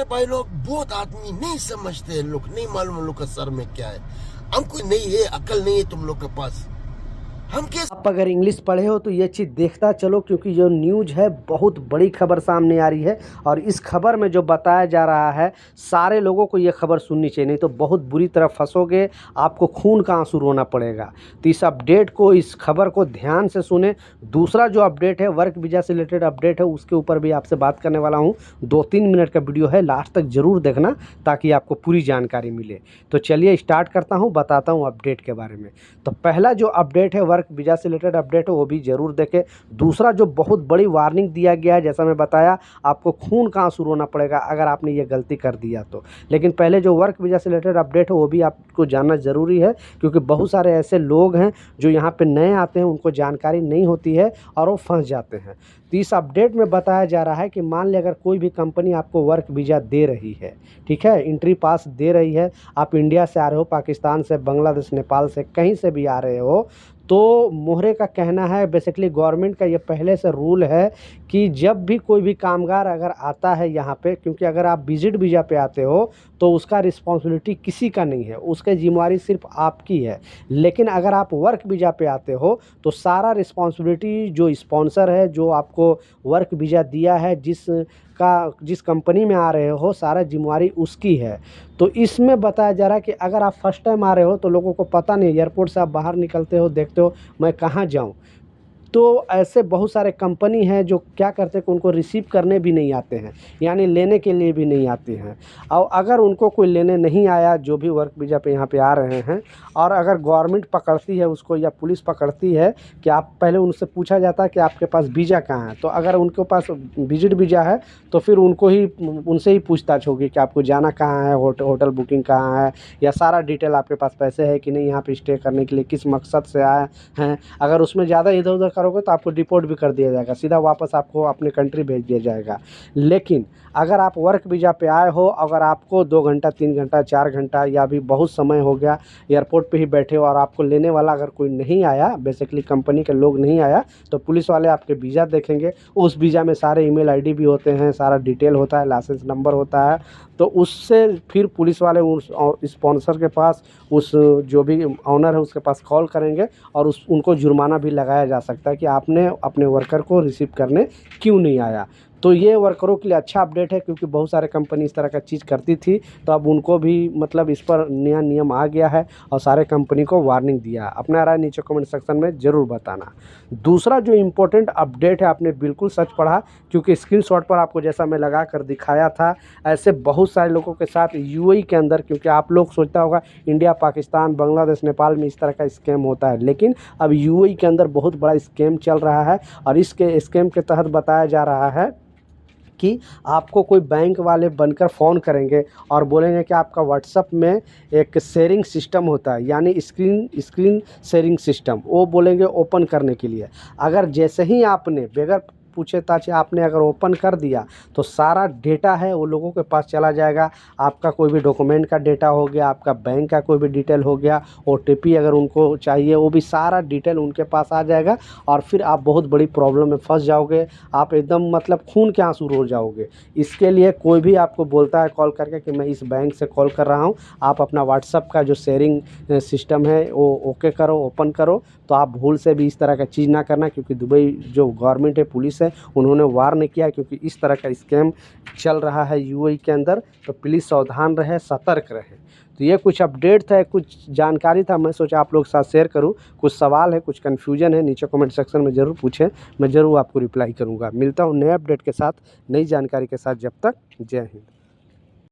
अरे भाई लोग, बहुत आदमी नहीं समझते हैं, लोग नहीं मालूम हम लोग का सर में क्या है। हमको नहीं है, अकल नहीं है तुम लोग के पास। हम कैसे आप अगर इंग्लिश पढ़े हो तो ये चीज़ देखता चलो, क्योंकि जो न्यूज़ है बहुत बड़ी खबर सामने आ रही है। और इस खबर में जो बताया जा रहा है, सारे लोगों को ये खबर सुननी चाहिए, नहीं तो बहुत बुरी तरह फंसोगे, आपको खून का आंसू रोना पड़ेगा। तो इस अपडेट को, इस खबर को ध्यान से सुने। दूसरा जो अपडेट है, वर्क वीज़ा से रिलेटेड अपडेट है, उसके ऊपर भी आपसे बात करने वाला हूँ। 2-3 मिनट का वीडियो है, लास्ट तक ज़रूर देखना ताकि आपको पूरी जानकारी मिले। तो चलिए स्टार्ट करता हूँ, बताता हूँ अपडेट के बारे में। तो पहला जो अपडेट है, वर्क वीज़ा से रिलेटेड अपडेट है, वो भी ज़रूर देखें। दूसरा जो बहुत बड़ी वार्निंग दिया गया है, जैसा मैं बताया, आपको खून का आंसू रोना पड़ेगा अगर आपने ये गलती कर दिया तो। लेकिन पहले जो वर्क वीज़ा से रिलेटेड अपडेट है वो भी आपको जानना ज़रूरी है, क्योंकि बहुत सारे ऐसे लोग हैं जो यहाँ पे नए आते हैं, उनको जानकारी नहीं होती है और वो फंस जाते हैं। तो इस अपडेट में बताया जा रहा है कि मान लिया अगर कोई भी कंपनी आपको वर्क वीज़ा दे रही है, ठीक है, एंट्री पास दे रही है, आप इंडिया से आ रहे हो, पाकिस्तान से, बांग्लादेश, नेपाल से, कहीं से भी आ रहे हो, तो मोहरे का कहना है, बेसिकली गवर्नमेंट का ये पहले से रूल है कि जब भी कोई भी कामगार अगर आता है यहाँ पे, क्योंकि अगर आप विजिट वीज़ा पे आते हो तो उसका रिस्पॉन्सिबिलिटी किसी का नहीं है, उसकी जिम्मेवारी सिर्फ आपकी है। लेकिन अगर आप वर्क वीज़ा पे आते हो तो सारा रिस्पॉन्सिबिलिटी जो स्पॉन्सर है, जो आपको वर्क वीज़ा दिया है, जिस कंपनी में आ रहे हो, सारा जिम्मेवारी उसकी है। तो इसमें बताया जा रहा है कि अगर आप फर्स्ट टाइम आ रहे हो तो लोगों को पता नहीं, एयरपोर्ट से आप बाहर निकलते हो, देखते हो मैं कहाँ जाऊँ, तो ऐसे बहुत सारे कंपनी हैं जो क्या करते हैं कि उनको रिसीव करने भी नहीं आते हैं, यानी लेने के लिए भी नहीं आते हैं। और अगर उनको कोई लेने नहीं आया, जो भी वर्क वीज़ा पे यहाँ पे आ रहे हैं, और अगर गवर्नमेंट पकड़ती है उसको या पुलिस पकड़ती है, कि आप पहले उनसे पूछा जाता है कि आपके पास वीज़ा कहाँ है, तो अगर उनके पास विजिट वीज़ा है तो फिर उनसे ही पूछताछ होगी कि आपको जाना कहाँ है, होटल बुकिंग कहाँ है, या सारा डिटेल, आपके पास पैसे है कि नहीं यहाँ पे स्टे करने के लिए, किस मकसद से आए हैं। अगर उसमें ज़्यादा इधर उधर करोगे तो आपको डिपोर्ट भी कर दिया जाएगा, सीधा वापस आपको अपने कंट्री भेज दिया जाएगा। लेकिन अगर आप वर्क वीज़ा पे आए हो, अगर आपको 2 घंटा, 3 घंटा, 4 घंटा या भी बहुत समय हो गया एयरपोर्ट पे ही बैठे हो और आपको लेने वाला अगर कोई नहीं आया, बेसिकली कंपनी के लोग नहीं आया, तो पुलिस वाले आपके वीज़ा देखेंगे। उस वीज़ा में सारे ईमेल आईडी भी होते हैं, सारा डिटेल होता है, लाइसेंस नंबर होता है। तो उससे फिर पुलिस वाले उस स्पॉन्सर के पास, उस जो भी ऑनर है उसके पास कॉल करेंगे और उनको जुर्माना भी लगाया जा सकता है कि आपने अपने वर्कर को रिसीव करने क्यों नहीं आया। तो ये वर्करों के लिए अच्छा अपडेट है, क्योंकि बहुत सारे कंपनी इस तरह का चीज़ करती थी, तो अब उनको भी मतलब इस पर नया नियम आ गया है और सारे कंपनी को वार्निंग दिया है। अपना राय नीचे कमेंट सेक्शन में ज़रूर बताना। दूसरा जो इम्पोर्टेंट अपडेट है, आपने बिल्कुल सच पढ़ा, क्योंकि स्क्रीनशॉट पर आपको जैसा मैं लगा कर दिखाया था, ऐसे बहुत सारे लोगों के साथ यूएई के अंदर, क्योंकि आप लोग सोचता होगा इंडिया, पाकिस्तान, बांग्लादेश, नेपाल में इस तरह का स्कैम होता है, लेकिन अब यूएई के अंदर बहुत बड़ा स्कैम चल रहा है। और इसके स्कैम के तहत बताया जा रहा है कि आपको कोई बैंक वाले बनकर फ़ोन करेंगे और बोलेंगे कि आपका व्हाट्सएप में एक शेयरिंग सिस्टम होता है, यानी स्क्रीन शेयरिंग सिस्टम, वो बोलेंगे ओपन करने के लिए। अगर जैसे ही आपने बगैर पूछे ताछे आपने अगर ओपन कर दिया, तो सारा डेटा है वो लोगों के पास चला जाएगा। आपका कोई भी डॉक्यूमेंट का डेटा हो गया, आपका बैंक का कोई भी डिटेल हो गया, ओटीपी अगर उनको चाहिए, वो भी सारा डिटेल उनके पास आ जाएगा। और फिर आप बहुत बड़ी प्रॉब्लम में फंस जाओगे, आप एकदम मतलब खून के आंसू रो जाओगे। इसके लिए कोई भी आपको बोलता है कॉल करके कि मैं इस बैंक से कॉल कर रहा हूँ, आप अपना व्हाट्सएप का जो शेयरिंग सिस्टम है वो ओके करो, ओपन करो, तो आप भूल से भी इस तरह का चीज़ ना करना, क्योंकि दुबई जो गवर्नमेंट है, पुलिस है, उन्होंने वार्न किया है, क्योंकि इस तरह का स्कैम चल रहा है यूएई के अंदर। तो प्लीज़ सावधान रहे, सतर्क रहे। तो ये कुछ अपडेट था, कुछ जानकारी था, मैं सोचा आप लोग के साथ शेयर करूं। कुछ सवाल है, कुछ कन्फ्यूजन है, नीचे कमेंट सेक्शन में ज़रूर पूछें, मैं ज़रूर आपको रिप्लाई करूंगा। मिलता हूं नए अपडेट के साथ, नई जानकारी के साथ। जब तक जय हिंद।